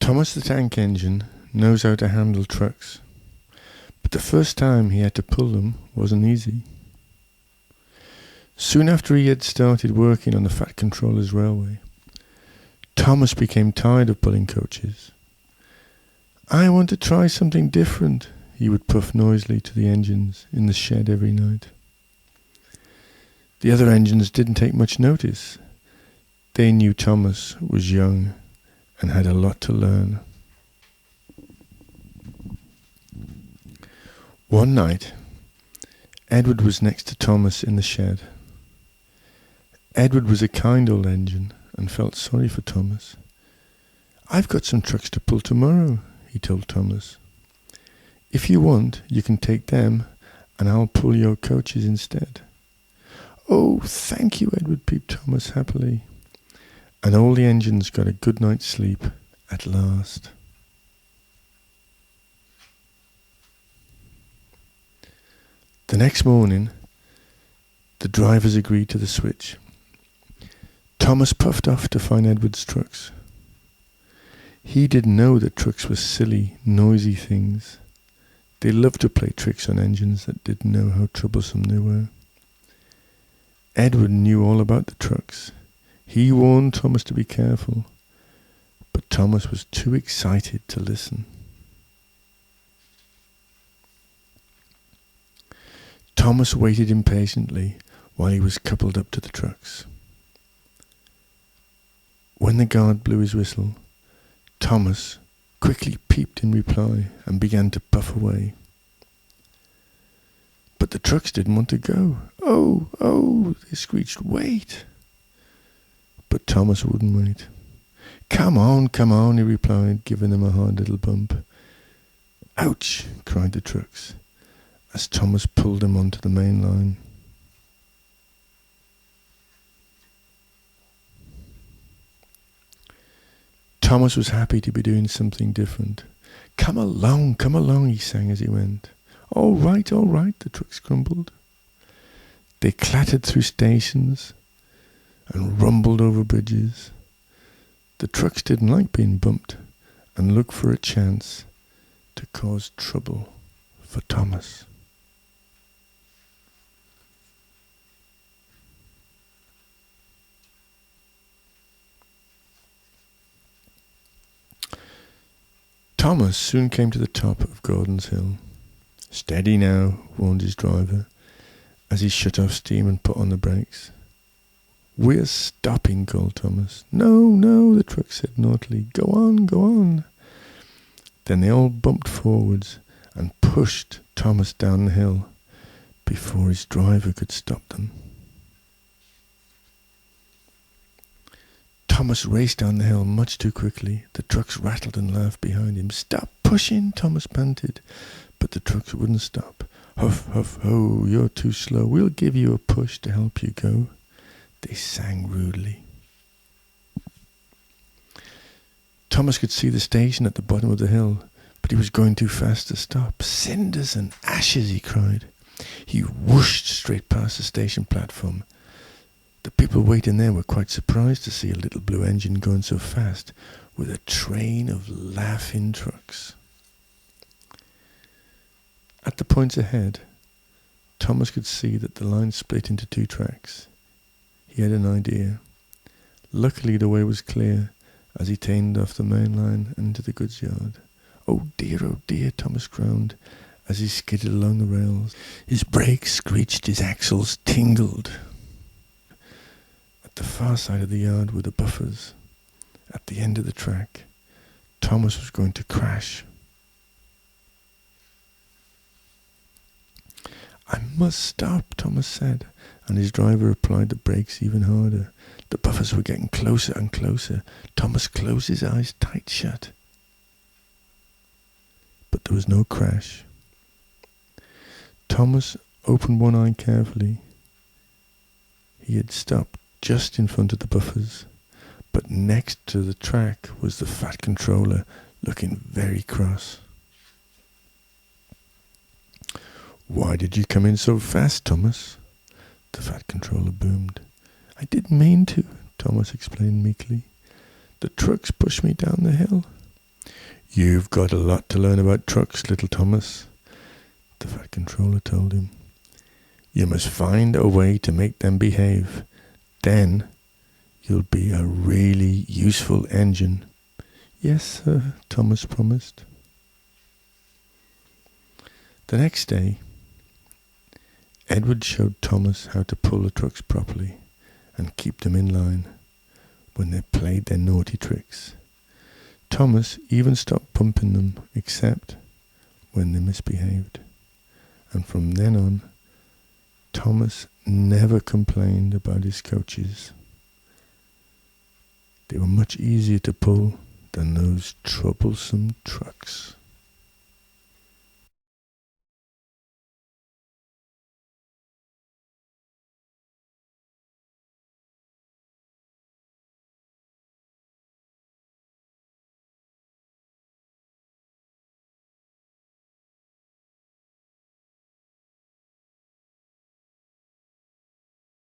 Thomas the Tank Engine knows how to handle trucks, but the first time he had to pull them wasn't easy. Soon after he had started working on the Fat Controller's railway, Thomas became tired of pulling coaches. "I want to try something different," he would puff noisily to the engines in the shed every night. The other engines didn't take much notice. They knew Thomas was young and had a lot to learn. One night, Edward was next to Thomas in the shed. Edward was a kind old engine and felt sorry for Thomas. "I've got some trucks to pull tomorrow," he told Thomas. "If you want, you can take them and I'll pull your coaches instead." "Oh, thank you," Edward peeped Thomas happily. And all the engines got a good night's sleep at last. The next morning, the drivers agreed to the switch. Thomas puffed off to find Edward's trucks. He didn't know that trucks were silly, noisy things. They loved to play tricks on engines that didn't know how troublesome they were. Edward knew all about the trucks. He warned Thomas to be careful, but Thomas was too excited to listen. Thomas waited impatiently while he was coupled up to the trucks. When the guard blew his whistle, Thomas quickly peeped in reply and began to puff away. But the trucks didn't want to go. "Oh, oh," they screeched, "wait." But Thomas wouldn't wait. Come on," he replied, giving them a hard little bump. "Ouch," cried the trucks, as Thomas pulled them onto the main line. Thomas was happy to be doing something different. Come along," he sang as he went. All right," the trucks grumbled. They clattered through stations and rumbled over bridges. The trucks didn't like being bumped and looked for a chance to cause trouble for Thomas. Thomas soon came to the top of Gordon's Hill. "Steady now," warned his driver, as he shut off steam and put on the brakes. "We're stopping," called Thomas. No, the truck said naughtily. Go on. Then they all bumped forwards and pushed Thomas down the hill before his driver could stop them. Thomas raced down the hill much too quickly. The trucks rattled and laughed behind him. "Stop pushing," Thomas panted, but the trucks wouldn't stop. "Huff, huff, ho, you're too slow. We'll give you a push to help you go," they sang rudely. Thomas could see the station at the bottom of the hill, but he was going too fast to stop. "Cinders and ashes," he cried. He whooshed straight past the station platform. The people waiting there were quite surprised to see a little blue engine going so fast with a train of laughing trucks. At the points ahead, Thomas could see that the line split into two tracks. He had an idea. Luckily the way was clear as he tamed off the main line and into the goods yard. Oh dear, Thomas groaned as he skidded along the rails. His brakes screeched, his axles tingled. At the far side of the yard were the buffers. At the end of the track, Thomas was going to crash. "I must stop," Thomas said, and his driver applied the brakes even harder. The buffers were getting closer and closer. Thomas closed his eyes tight shut. But there was no crash. Thomas opened one eye carefully. He had stopped just in front of the buffers, but next to the track was the Fat Controller, looking very cross. "Why did you come in so fast, Thomas?" the Fat Controller boomed. "I didn't mean to," Thomas explained meekly. "The trucks pushed me down the hill." "You've got a lot to learn about trucks, little Thomas," the Fat Controller told him. "You must find a way to make them behave. Then you'll be a really useful engine." "Yes, sir," Thomas promised. The next day, Edward showed Thomas how to pull the trucks properly and keep them in line when they played their naughty tricks. Thomas even stopped pumping them except when they misbehaved. And from then on, Thomas never complained about his coaches. They were much easier to pull than those troublesome trucks.